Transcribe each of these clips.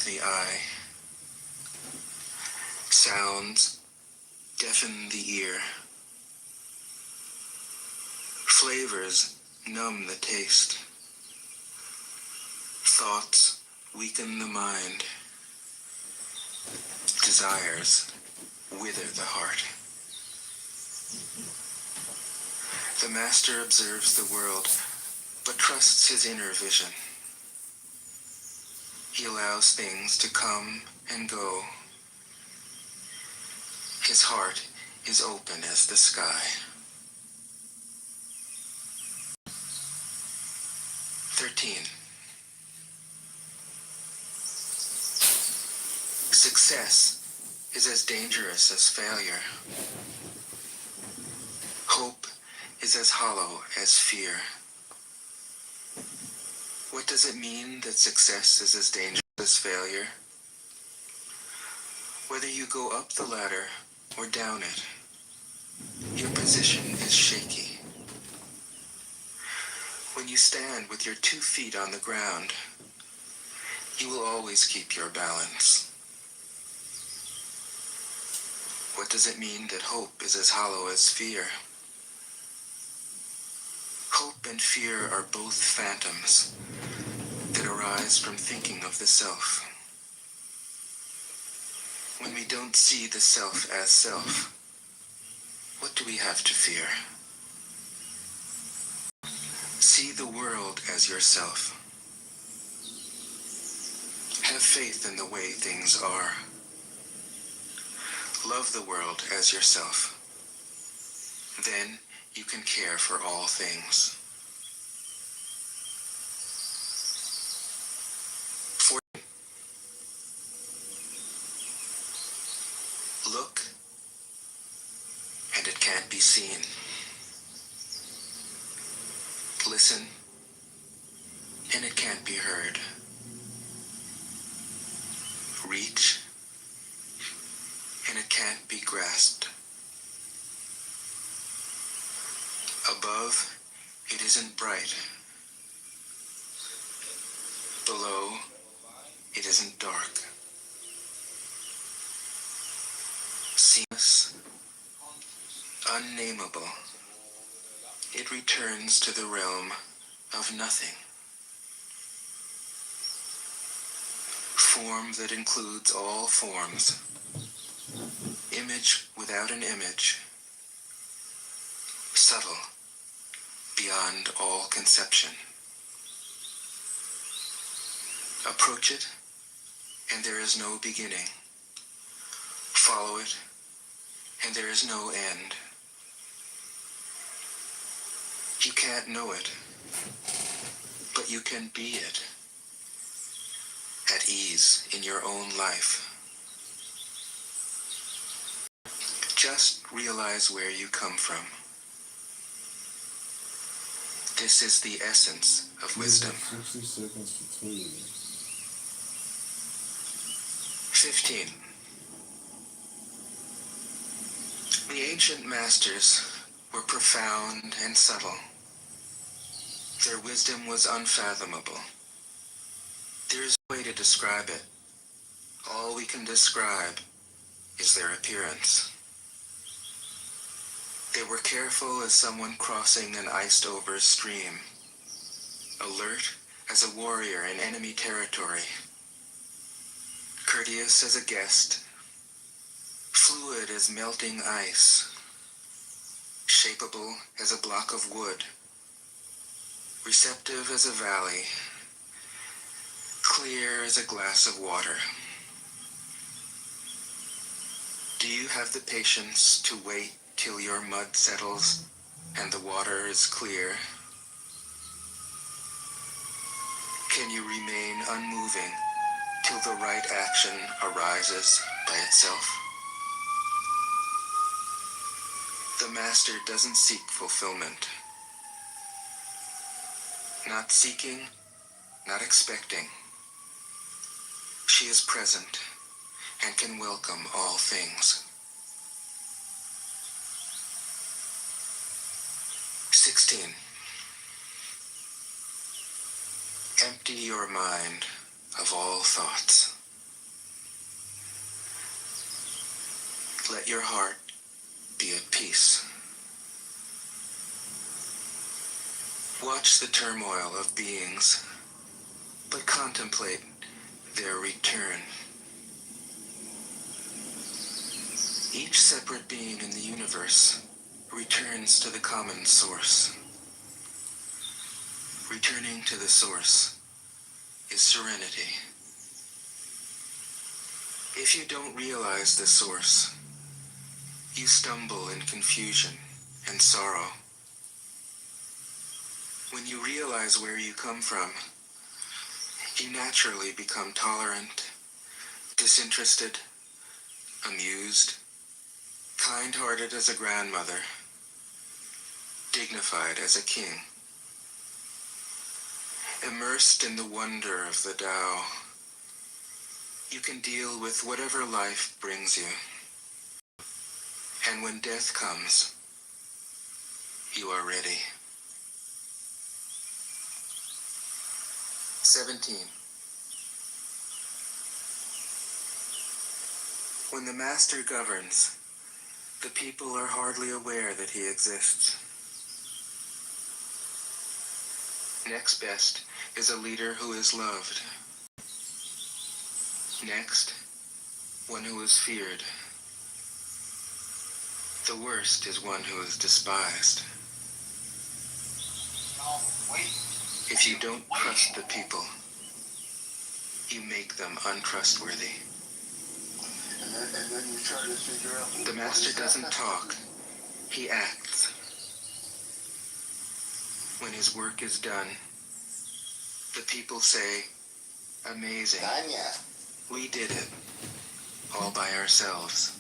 the eye. Sounds deafen the ear. Flavors numb the taste. Thoughts weaken the mind. Desires wither the heart. The master observes the world, but trusts his inner vision. He allows things to come and go. His heart is open as the sky. 13. Success is as dangerous as failure. Hope is as hollow as fear. What does it mean that success is as dangerous as failure? Whether you go up the ladder or down it, your position is shaky. When you stand with your 2 feet on the ground, you will always keep your balance. What does it mean that hope is as hollow as fear? Hope and fear are both phantoms that arise from thinking of the self. When we don't see the self as self, what do we have to fear? See the world as yourself. Have faith in the way things are. Love the world as yourself. Then you can care for all things. 14. Look, and it can't be seen. Listen, and it can't be heard. Reach, and it can't be grasped. Above, it isn't bright. Below, it isn't dark. Seamless, unnameable, it returns to the realm of nothing. Form that includes all forms. Image without an image. Subtle, beyond all conception. Approach it, and there is no beginning. Follow it, and there is no end. You can't know it, but you can be it. At ease in your own life. Just realize where you come from. This is the essence of wisdom. 60 seconds to 2. 15. The ancient masters were profound and subtle. Their wisdom was unfathomable. There is no way to describe it. All we can describe is their appearance. They were careful as someone crossing an iced-over stream, alert as a warrior in enemy territory, courteous as a guest, fluid as melting ice, shapeable as a block of wood, receptive as a valley, clear as a glass of water. Do you have the patience to wait till your mud settles and the water is clear? Can you remain unmoving till the right action arises by itself? The master doesn't seek fulfillment. Not seeking, not expecting. She is present and can welcome all things. 16. Empty your mind of all thoughts. Let your heart be at peace. Watch the turmoil of beings, but contemplate their return. Each separate being in the universe returns to the common source. Returning to the source is serenity. If you don't realize the source, you stumble in confusion and sorrow. When you realize where you come from, you naturally become tolerant, disinterested, amused, kind-hearted as a grandmother, dignified as a king. Immersed in the wonder of the Tao, you can deal with whatever life brings you. And when death comes, you are ready. 17. When the master governs, the people are hardly aware that he exists. Next best is a leader who is loved. Next, one who is feared. The worst is one who is despised. If you don't trust the people, you make them untrustworthy. And then you try to figure out... The master doesn't talk, he acts. When his work is done, the people say, "Amazing, we did it, all by ourselves."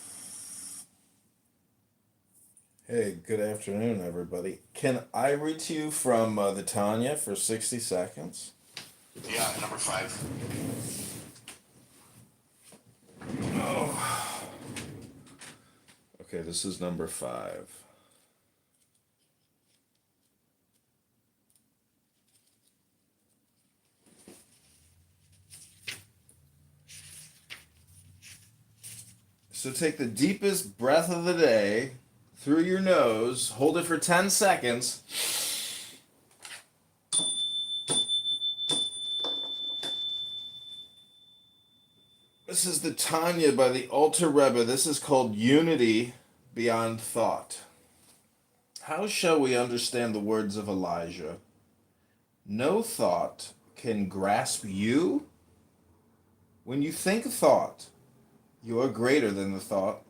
Hey, good afternoon, everybody. Can I read to you from the Tanya for 60 seconds? Yeah, number 5. Oh. Okay, this is number 5. So take the deepest breath of the day through your nose, hold it for 10 seconds. This is the Tanya by the Alter Rebbe. This is called Unity Beyond Thought. How shall we understand the words of Elijah? No thought can grasp you. When you think a thought, you are greater than the thought.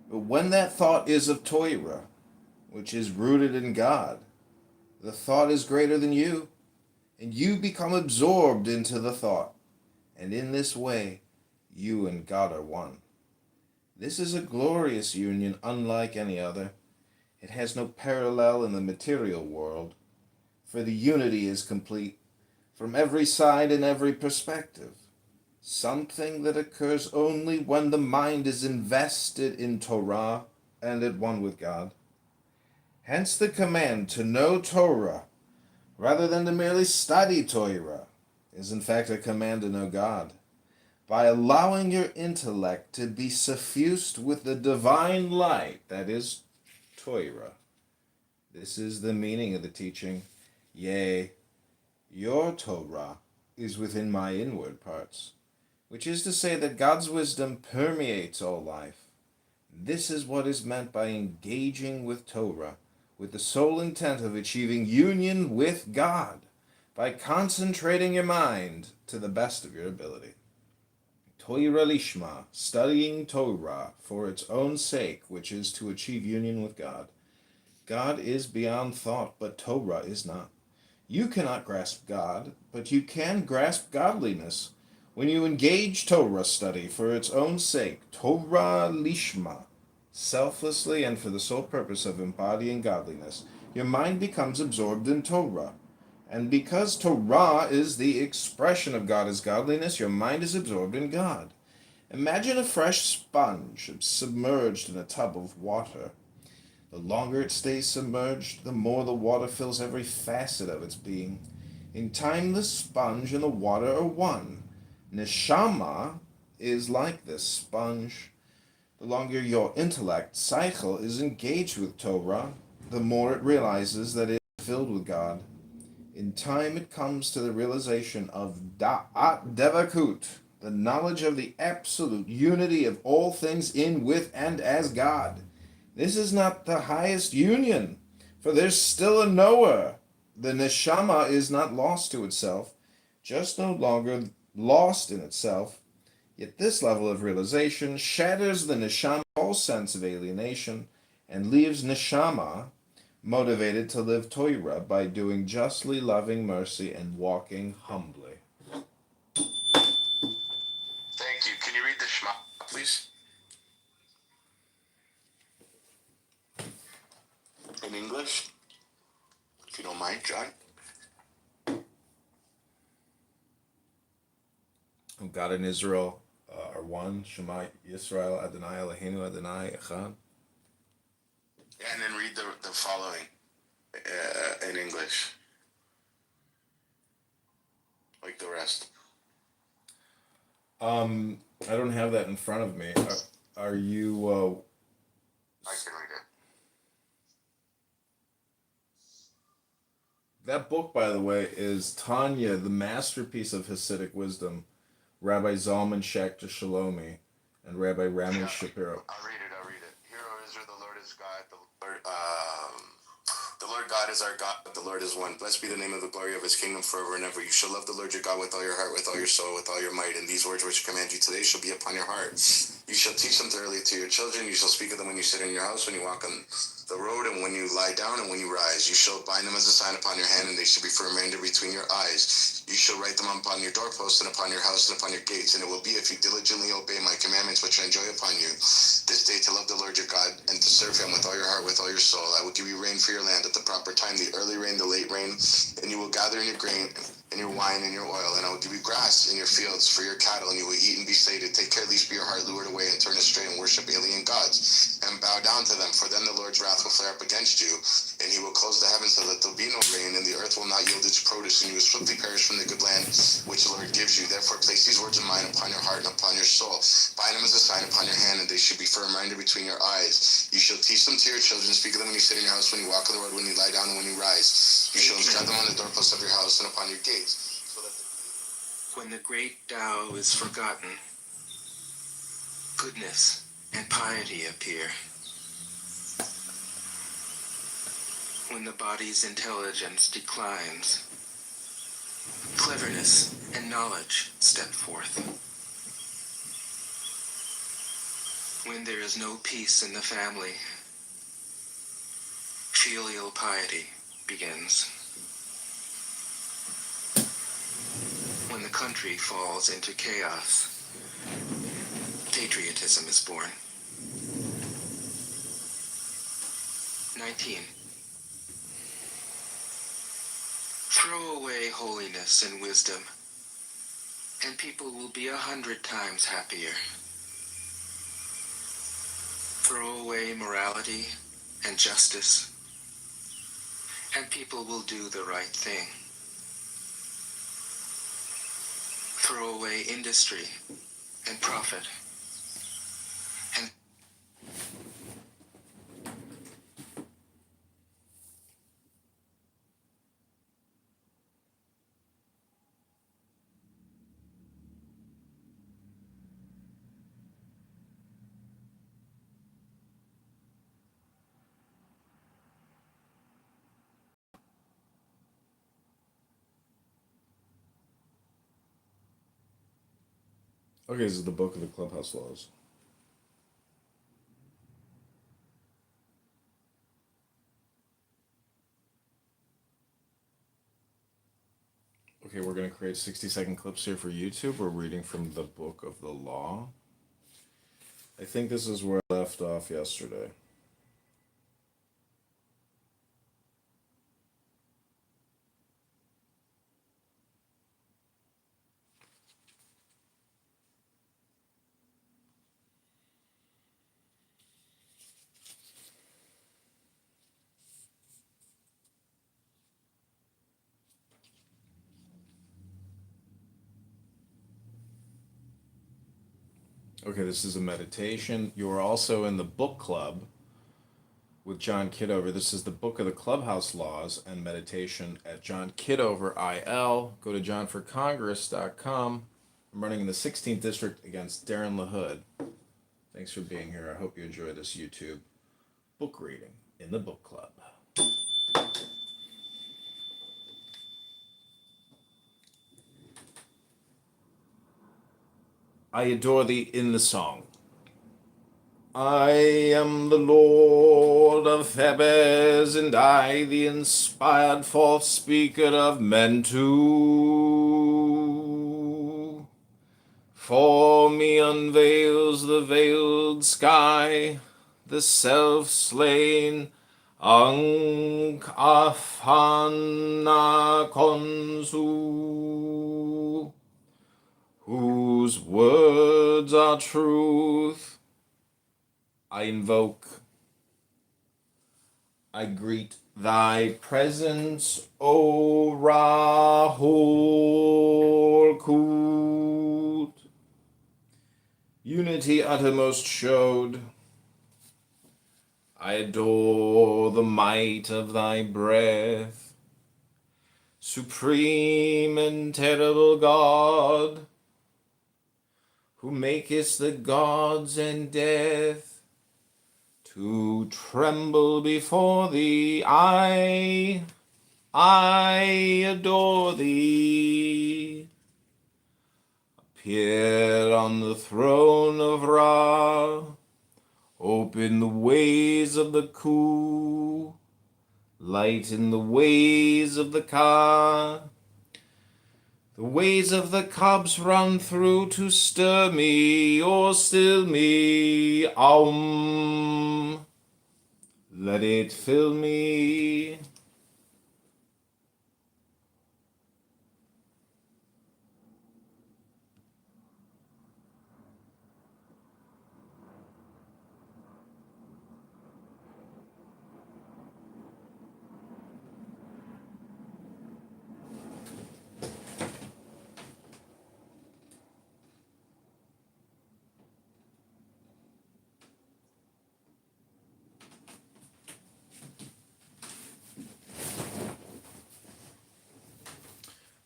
But when that thought is of Torah, which is rooted in God, the thought is greater than you, and you become absorbed into the thought. And in this way, you and God are one. This is a glorious union unlike any other. It has no parallel in the material world, for the unity is complete from every side and every perspective. Something that occurs only when the mind is invested in Torah and at one with God. Hence the command to know Torah, rather than to merely study Torah, is in fact a command to know God. By allowing your intellect to be suffused with the divine light, that is Torah. This is the meaning of the teaching, yea, your Torah is within my inward parts, which is to say that God's wisdom permeates all life. This is what is meant by engaging with Torah, with the sole intent of achieving union with God, by concentrating your mind to the best of your ability. Torah lishma, studying Torah for its own sake, which is to achieve union with God. God is beyond thought, but Torah is not. You cannot grasp God, but you can grasp godliness. When you engage Torah study for its own sake, Torah lishma, selflessly and for the sole purpose of embodying godliness, your mind becomes absorbed in Torah. And because Torah is the expression of God as godliness, your mind is absorbed in God. Imagine a fresh sponge submerged in a tub of water. The longer it stays submerged, the more the water fills every facet of its being. In time, the sponge and the water are one. Neshama is like this sponge. The longer your intellect, cycle, is engaged with Torah, the more it realizes that it is filled with God. In time, it comes to the realization of Da'at Devakut, the knowledge of the absolute unity of all things in, with, and as God. This is not the highest union, for there's still a knower. The neshama is not lost to itself, just no longer lost in itself. Yet this level of realization shatters the neshama all sense of alienation and leaves neshama motivated to live Torah by doing justly, loving mercy, and walking humbly. Thank you. Can you read the Shema, please? In English? If you don't mind, John. God and Israel are one. Shema Yisrael Adonai Eloheinu Adonai Echad. Yeah, and then read the following in English. Like the rest. I don't have that in front of me. Are you? I can read it. That book, by the way, is Tanya, the masterpiece of Hasidic wisdom. Rabbi Zalman Schachter Shalomi and Rabbi Rami Shapiro. I'll read it. Hear, O Israel, the Lord is God. The Lord God is our God. The Lord is one. Blessed be the name of the glory of his kingdom forever and ever. You shall love the Lord your God with all your heart, with all your soul, with all your might. And these words which I command you today shall be upon your heart. You shall teach them thoroughly to your children. You shall speak of them when you sit in your house, when you walk on the road, and when you lie down, and when you rise. You shall bind them as a sign upon your hand, and they shall be for a remainder between your eyes. You shall write them upon your doorposts, and upon your house, and upon your gates. And it will be, if you diligently obey my commandments, which I enjoy upon you, this day to love the Lord your God, and to serve him with all your heart, with all your soul. I will give you rain for your land at the proper time, the early rain, the late rain, and you will gather in your grain, and your wine, and your oil. And I will give you grass in your fields for your cattle, and you will eat and be sated. Take care lest be your heart lured away, and turn astray, and worship alien gods, and bow down to them. For then the Lord's wrath will flare up against you, and he will close the heavens so that there will be no rain, and the earth will not yield its produce, and you will swiftly perish from the good land which the Lord gives you. Therefore place these words of mine upon your heart and upon your soul. Bind them as a sign upon your hand, and they should be for a reminder between your eyes. You shall teach them to your children. Speak of them when you sit in your house, when you walk on the road, when you lie down, and when you rise. You shall inscribe them on the doorposts of your house and upon your gates. So that When the great Tao is forgotten, goodness and piety appear. When the body's intelligence declines, cleverness and knowledge step forth. When there is no peace in the family, filial piety begins. When the country falls into chaos, patriotism is born. 19. Throw away holiness and wisdom, and people will be 100 times happier. Throw away morality and justice, and people will do the right thing. Throw away industry and profit, and Okay, this is the book of the clubhouse laws. Okay, we're going to create 60-second clips here for YouTube. We're reading from the book of the law. I think this is where I left off yesterday. Okay, this is a meditation. You are also in the book club with John Kitover. This is the Book of the Clubhouse Laws and Meditation at John Kitover IL. Go to johnforcongress.com. I'm running in the 16th district against Darren LaHood. Thanks for being here. I hope you enjoy this YouTube book reading in the book club. I adore thee in the song. I am the Lord of Thebes, and I, the inspired fourth speaker of Mentu. For me unveils the veiled sky, the self-slain Ankh-Afana Konsu, whose words are truth. I invoke, I greet thy presence, O Rahul Kut. Unity uttermost showed. I adore the might of thy breath, supreme and terrible God, who makest the gods and death to tremble before thee. I adore thee. Appear on the throne of Ra, open the ways of the Ku, lighten the ways of the Ka. The ways of the cubs run through to stir me or still me. Aum. Let it fill me.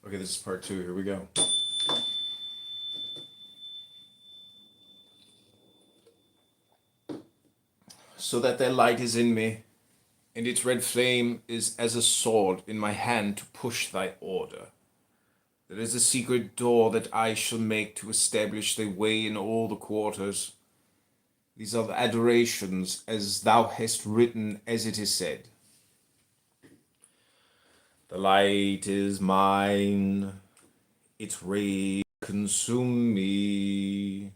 Okay, this is part 2. Here we go. So that thy light is in me, and its red flame is as a sword in my hand to push thy order. There is a secret door that I shall make to establish thy way in all the quarters. These are the adorations, as thou hast written, as it is said. The light is mine, its rays consume me.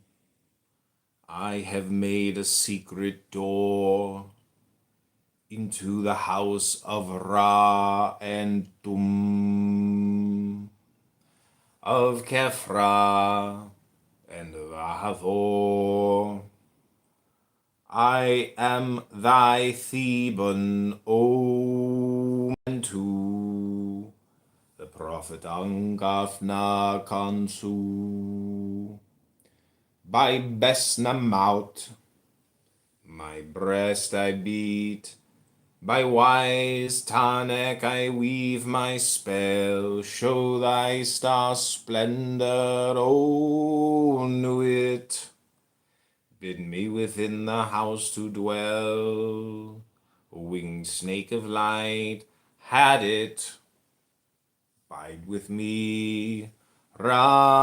I have made a secret door into the house of Ra and Tum, of Kefra and of Hathor. I am thy Theban, O Mentu, the prophet Angafna Kansu. By Besnamout, my breast I beat. By wise Tanek I weave my spell. Show thy star splendor, O Nuit. Bid me within the house to dwell. O winged snake of light, had it. Bide with me, Rahul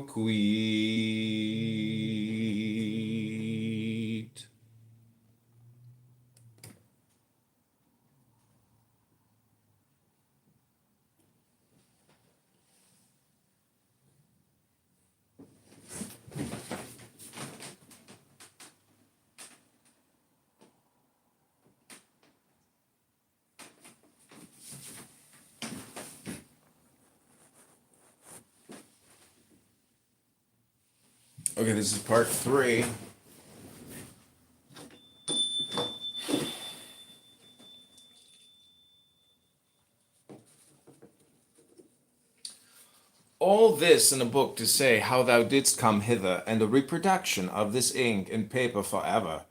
Queet. Okay, this is part 3. All this in a book to say how thou didst come hither, and a reproduction of this ink and paper forever.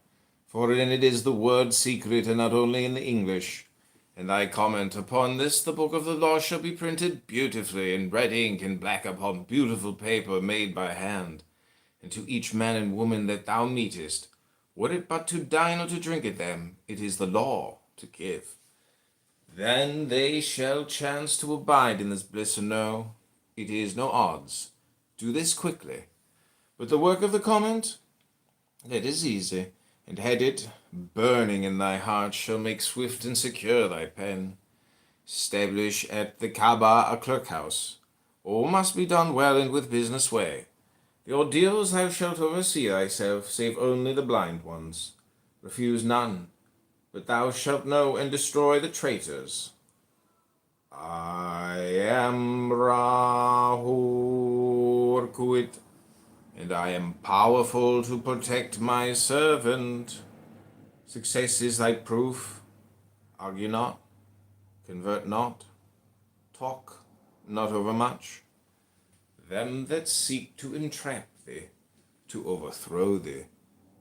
For in it is the word secret, and not only in the English. And thy comment upon this, the book of the law, shall be printed beautifully in red ink and black upon beautiful paper made by hand. And to each man and woman that thou meetest, were it but to dine or to drink at them, it is the law to give. Then they shall chance to abide in this bliss, or no, it is no odds. Do this quickly. But the work of the comment, that is easy, and had it burning in thy heart, shall make swift and secure thy pen. Establish at the Kaaba a clerk house. All must be done well and with business way. The ordeals thou shalt oversee thyself, save only the blind ones. Refuse none, but thou shalt know and destroy the traitors. I am Rahur Kuit, and I am powerful to protect my servant. Success is thy proof. Argue not, convert not, talk not overmuch. Them that seek to entrap thee, to overthrow thee,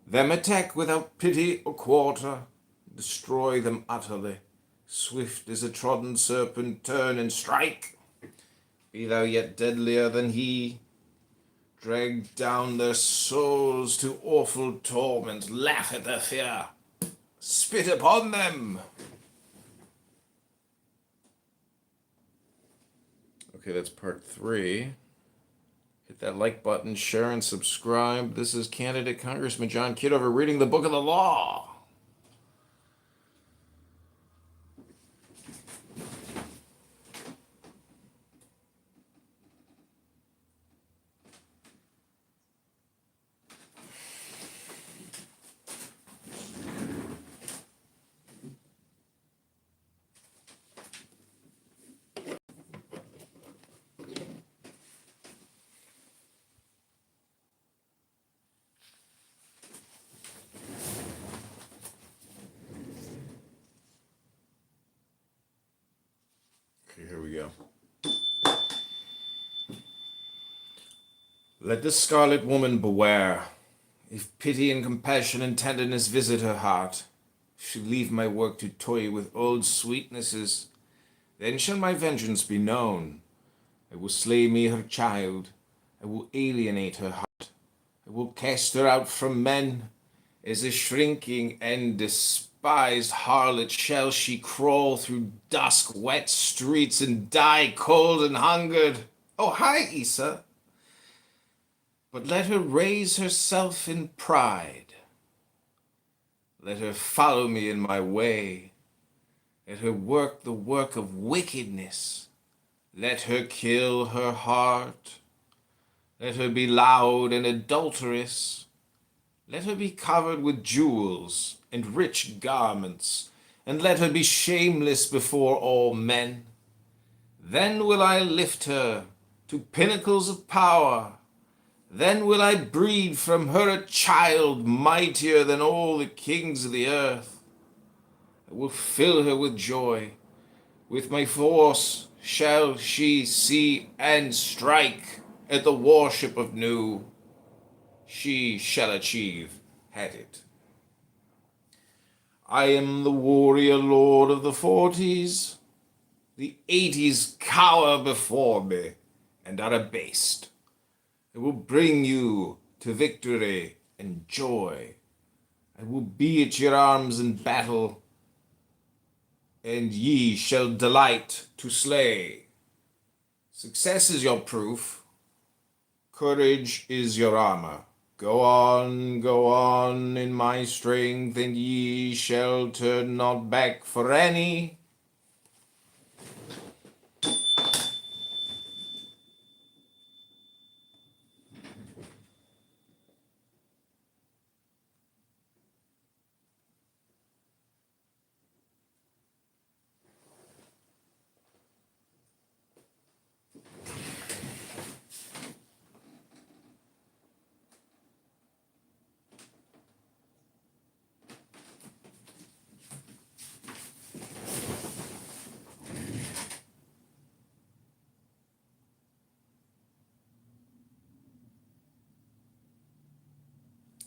them attack without pity or quarter, destroy them utterly. Swift as a trodden serpent, turn and strike. Be thou yet deadlier than he. Drag down their souls to awful torment, laugh at their fear, spit upon them. Okay, that's part 3. Hit that like button, share, and subscribe. This is candidate Congressman John Kitover reading the Book of the Law. Okay, here we go. Let the scarlet woman beware. If pity and compassion and tenderness visit her heart, if she leave my work to toy with old sweetnesses, then shall my vengeance be known. I will slay me her child. I will alienate her heart. I will cast her out from men. As a shrinking and despised harlot shall she crawl through dusk wet streets and die cold and hungered. Oh, hi, Issa. But let her raise herself in pride. Let her follow me in my way. Let her work the work of wickedness. Let her kill her heart. Let her be loud and adulterous. Let her be covered with jewels and rich garments, and let her be shameless before all men. Then will I lift her to pinnacles of power. Then will I breed from her a child mightier than all the kings of the earth. I will fill her with joy. With my force shall she see and strike at the warship of Nu. She shall achieve, had it. I am the warrior lord of the 40s. The 80s cower before me and are abased. I will bring you to victory and joy. I will be at your arms in battle, and ye shall delight to slay. Success is your proof. Courage is your armor. Go on in my strength, and ye shall turn not back for any.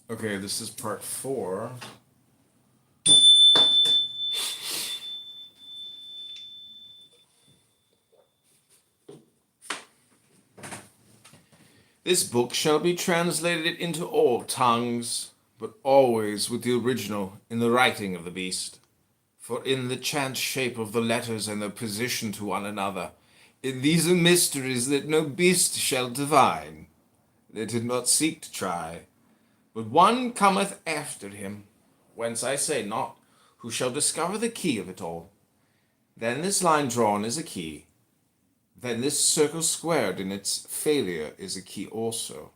Okay, this is part 4. This book shall be translated into all tongues, but always with the original in the writing of the beast. For in the chance shape of the letters and their position to one another, in these are mysteries that no beast shall divine. They did not seek to try. But one cometh after him, whence I say not, who shall discover the key of it all. Then this line drawn is a key. Then this circle squared in its failure is a key also.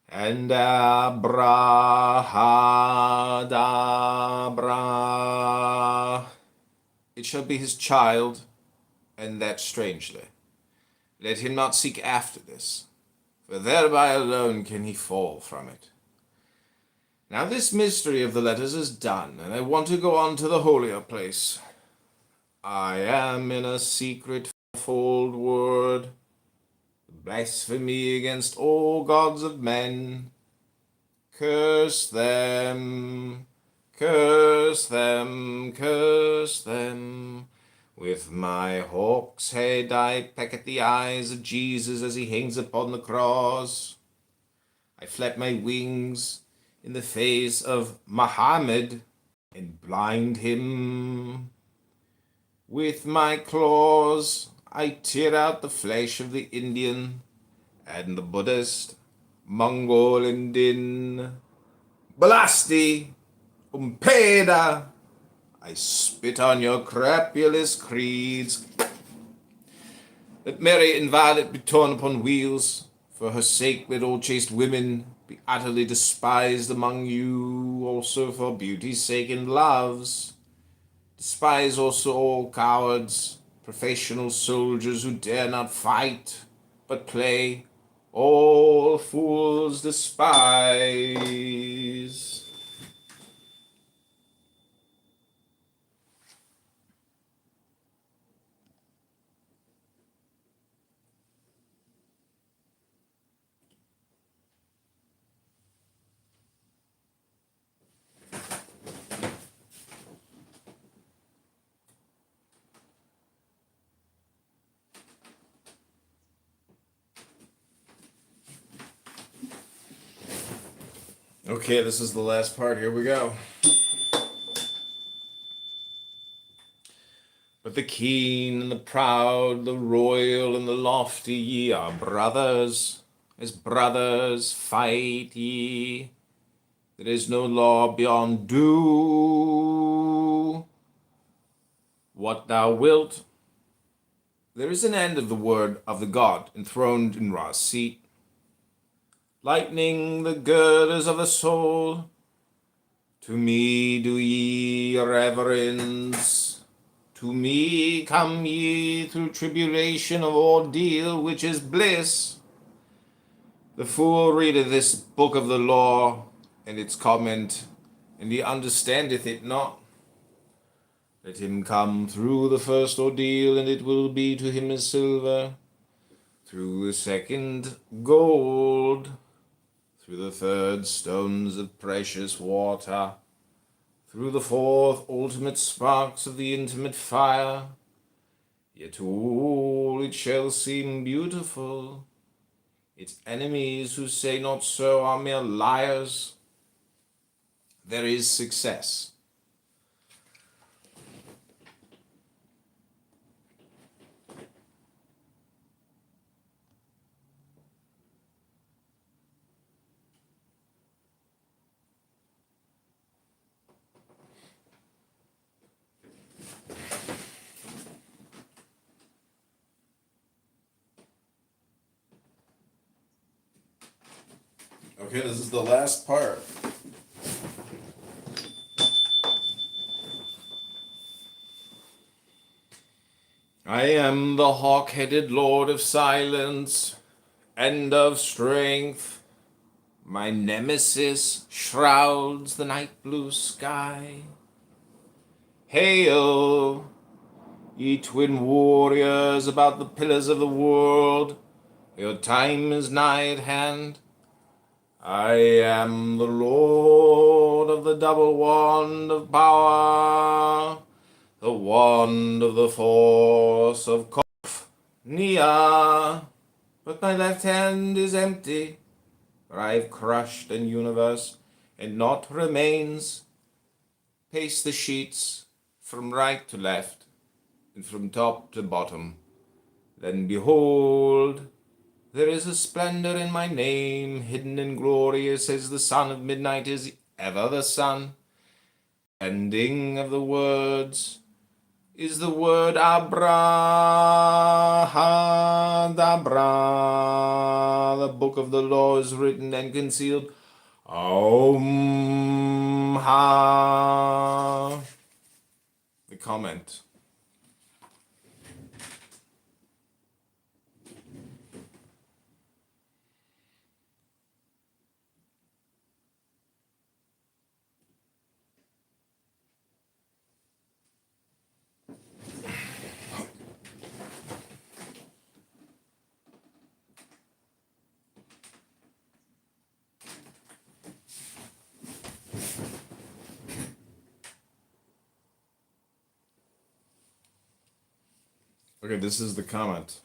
And abrahadabra, it shall be his child, and that strangely. Let him not seek after this, for thereby alone can he fall from it. Now this mystery of the letters is done, and I want to go on to the holier place. I am in a secret fold word, blasphemy against all gods of men. Curse them, curse them, curse them. With my hawk's head I peck at the eyes of Jesus as he hangs upon the cross. I flap my wings in the face of Muhammad and blind him. With my claws I tear out the flesh of the Indian and the Buddhist, Mongol and Din. Blasti, Umpeda, I spit on your crapulous creeds. Let Mary and Violet be torn upon wheels. For her sake let all chaste women be utterly despised among you, also for beauty's sake and love's. Despise also all cowards, professional soldiers who dare not fight, but play. All fools despise. Okay, this is the last part. Here we go. But the keen and the proud, the royal and the lofty, ye are brothers. As brothers fight ye. There is no law beyond do what thou wilt. There is an end of the word of the God enthroned in Ra's seat. Lightning the girders of the soul. To me do ye reverence. To me come ye through tribulation of ordeal, which is bliss. The fool readeth this book of the law, and its comment, and he understandeth it not. Let him come through the first ordeal, and it will be to him as silver. Through the second, gold. Through the third, stones of precious water. Through the fourth, ultimate sparks of the intimate fire. Yet to all it shall seem beautiful. Its enemies who say not so are mere liars. There is success. Okay, this is the last part. I am the hawk-headed lord of silence and of strength. My nemesis shrouds the night blue sky. Hail, ye twin warriors about the pillars of the world. Your time is nigh at hand. I am the Lord of the double wand of power, the wand of the force of Nia. But my left hand is empty, for I have crushed an universe, and naught remains. Pace the sheets from right to left, and from top to bottom. Then behold, there is a splendor in my name, hidden and glorious as the son of midnight is ever the sun. Ending of the words is the word Abrahadabra. The book of the law is written and concealed. Om Ha. The comment. Okay, this is the comment.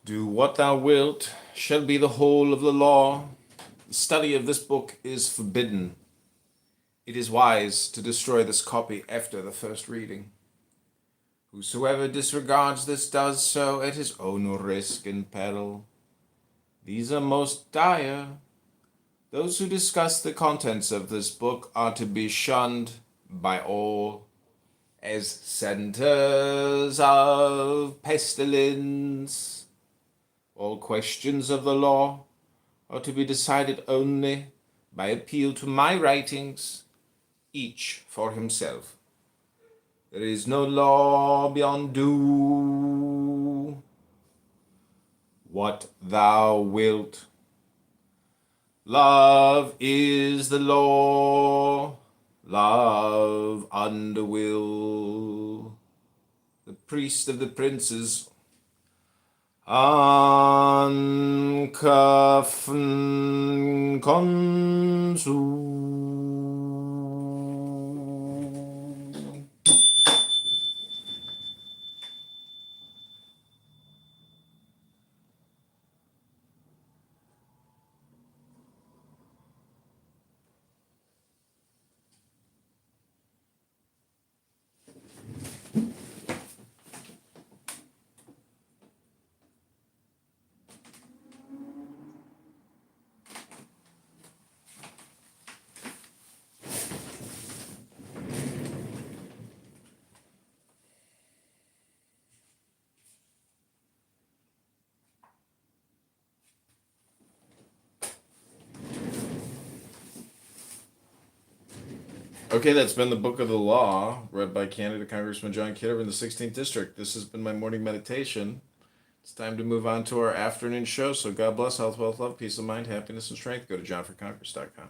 Do what thou wilt shall be the whole of the law. The study of this book is forbidden. It is wise to destroy this copy after the first reading. Whosoever disregards this does so at his own risk and peril. These are most dire. Those who discuss the contents of this book are to be shunned by all as centers of pestilence. All questions of the law are to be decided only by appeal to my writings, each for himself. There is no law beyond do what thou wilt. Love is the law, love under will. The priest of the princes Ankafn Konsu. Okay, that's been the Book of the Law, read by candidate Congressman John Kitover in the 16th District. This has been my morning meditation. It's time to move on to our afternoon show. So God bless, health, wealth, love, peace of mind, happiness, and strength. Go to johnforcongress.com.